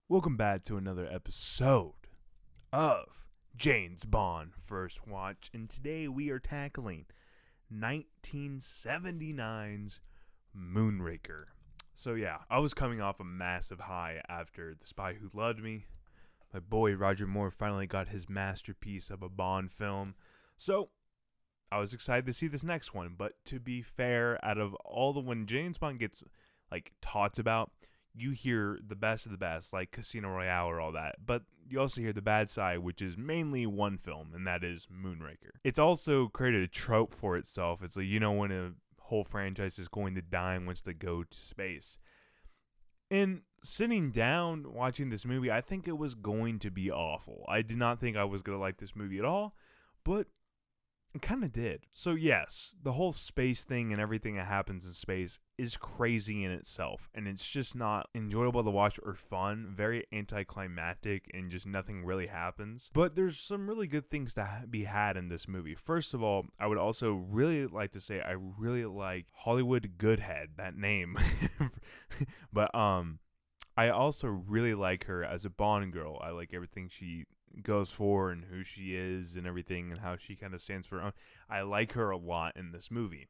Welcome back to another episode of James Bond First Watch, and today we are tackling 1979's Moonraker. So yeah, I was coming off a massive high after The Spy Who Loved Me. My boy Roger Moore finally got his masterpiece of a Bond film, so I was excited to see this next one. But to be fair, out of all when James Bond gets talked about, you hear the best of the best, like Casino Royale or all that. But you also hear the bad side, which is mainly one film, and that is Moonraker. It's also created a trope for itself. It's like, when a whole franchise is going to die and wants to go to space. And sitting down watching this movie, I think it was going to be awful. I did not think I was going to like this movie at all, but it kind of did. So yes, the whole space thing and everything that happens in space is crazy in itself, and it's just not enjoyable to watch or fun. Very anticlimactic, and just nothing really happens. But there's some really good things to be had in this movie. First of all, I would also really like to say I really like Hollywood Goodhead, that name. But I also really like her as a Bond girl. I like everything she goes for and who she is and everything and how she kind of stands for her own. I like her a lot in this movie.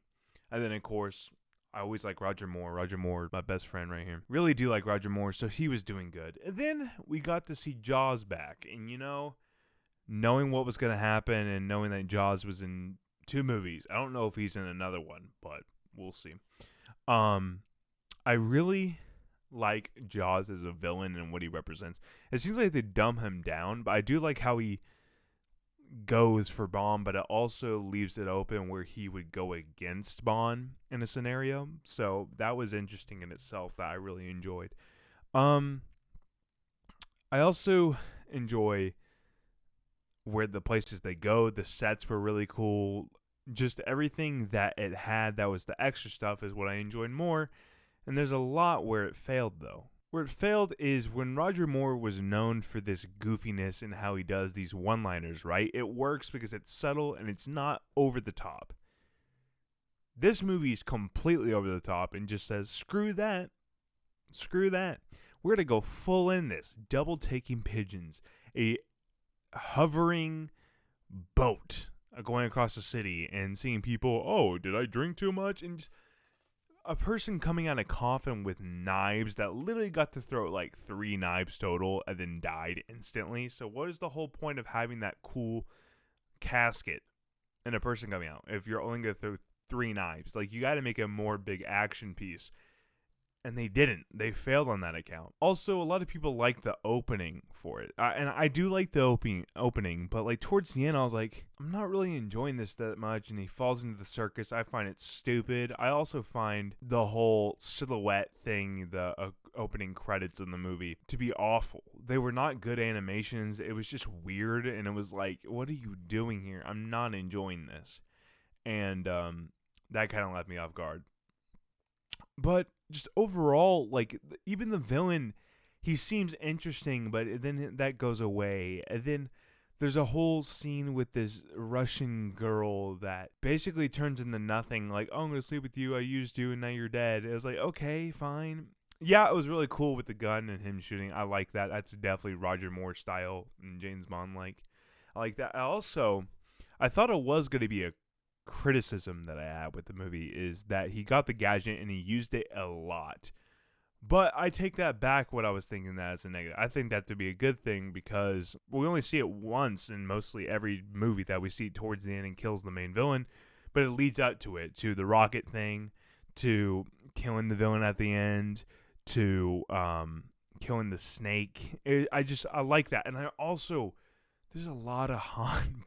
And then, of course, I always like Roger Moore. Roger Moore, my best friend right here. Really do like Roger Moore, so he was doing good. And then we got to see Jaws back. And, knowing what was going to happen and knowing that Jaws was in 2 movies. I don't know if he's in another one, but we'll see. I really like Jaws as a villain and what he represents. It seems like they dumb him down, but I do like how he goes for Bond, but it also leaves it open where he would go against Bond in a scenario. So that was interesting in itself that I really enjoyed. I also enjoy where the places they go. The sets were really cool. Just everything that it had that was the extra stuff is what I enjoyed more. And there's a lot where it failed, though. Where it failed is when Roger Moore was known for this goofiness and how he does these one-liners, right? It works because it's subtle and it's not over the top. This movie is completely over the top and just says, screw that. Screw that. We're going to go full in this. Double taking pigeons. A hovering boat going across the city and seeing people, oh, did I drink too much? And just a person coming out of a coffin with knives that literally got to throw 3 knives total and then died instantly. So what is the whole point of having that cool casket and a person coming out if you're only going to throw 3 knives? You got to make a more big action piece. And they didn't. They failed on that account. Also, a lot of people like the opening for it. And I do like the opening, but towards the end, I was like, I'm not really enjoying this that much. And he falls into the circus. I find it stupid. I also find the whole silhouette thing, the opening credits in the movie, to be awful. They were not good animations. It was just weird. And it was like, what are you doing here? I'm not enjoying this. And that kind of left me off guard. But just overall, even the villain, he seems interesting, but then that goes away. And then there's a whole scene with this Russian girl that basically turns into nothing. Oh, I'm going to sleep with you. I used you, and now you're dead. It was like, okay, fine. Yeah, it was really cool with the gun and him shooting. I like that. That's definitely Roger Moore style and James Bond. I like that. I thought it was going to be a criticism that I had with the movie is that he got the gadget and he used it a lot. But I take that back, what I was thinking that as a negative. I think that to be a good thing because we only see it once in mostly every movie that we see towards the end and kills the main villain. But it leads up to it, to the rocket thing, to killing the villain at the end, to killing the snake. I like that. And I also, there's a lot of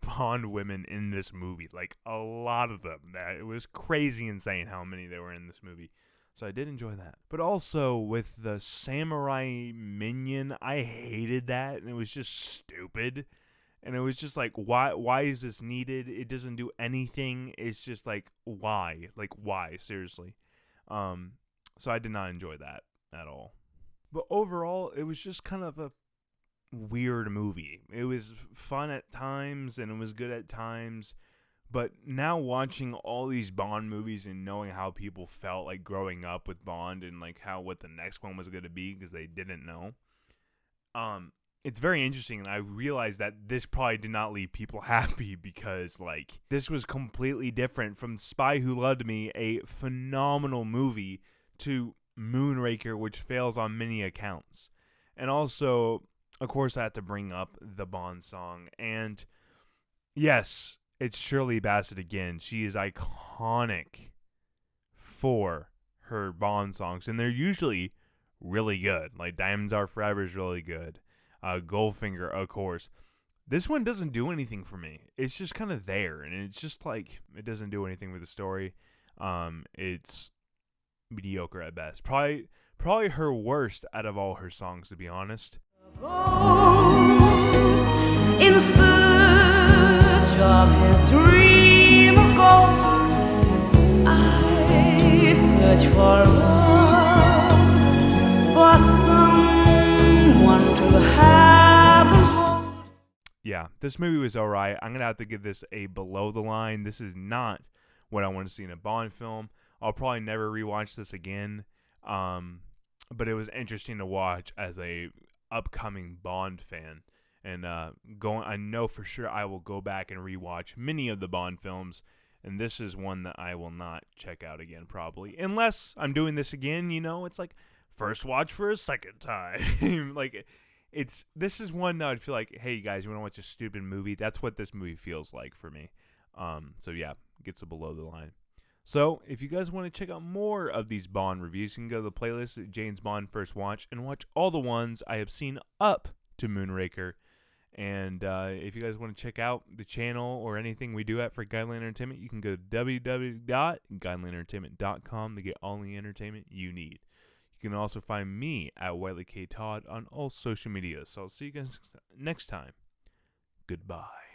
Bond women in this movie. A lot of them. It was crazy insane how many there were in this movie. So I did enjoy that. But also with the samurai minion, I hated that. And it was just stupid. And it was just why is this needed? It doesn't do anything. It's just why? Why? Seriously. So I did not enjoy that at all. But overall, it was just kind of a weird movie. It was fun at times and it was good at times, but now watching all these Bond movies and knowing how people felt growing up with Bond and what the next one was going to be because they didn't know, it's very interesting, and I realized that this probably did not leave people happy because, like, this was completely different from Spy Who Loved Me, a phenomenal movie, to Moonraker, which fails on many accounts. And also, of course, I had to bring up the Bond song, and yes, it's Shirley Bassey again. She is iconic for her Bond songs, and they're usually really good. Like Diamonds Are Forever is really good. Goldfinger, of course. This one doesn't do anything for me. It's just kind of there, and it's just like it doesn't do anything with the story. It's mediocre at best. Probably her worst out of all her songs, to be honest. Goes in search of his dream of gold. I search for love, for someone to have and hold. Yeah, this movie was alright. I'm gonna have to give this a below the line. This is not what I want to see in a Bond film. I'll probably never rewatch this again. But it was interesting to watch as a upcoming Bond fan. And I know for sure I will go back and rewatch many of the Bond films. And this is one that I will not check out again, probably. Unless I'm doing this again, it's like first watch for a second time. Like, this is one that I'd feel like, hey, you guys, you want to watch a stupid movie? That's what this movie feels like for me. So, yeah, gets a below the line. So, if you guys want to check out more of these Bond reviews, you can go to the playlist at James Bond First Watch and watch all the ones I have seen up to Moonraker. And if you guys want to check out the channel or anything we do for Guideline Entertainment, you can go to www.guidelineentertainment.com to get all the entertainment you need. You can also find me at Wiley K. Todd on all social media. So I'll see you guys next time. Goodbye.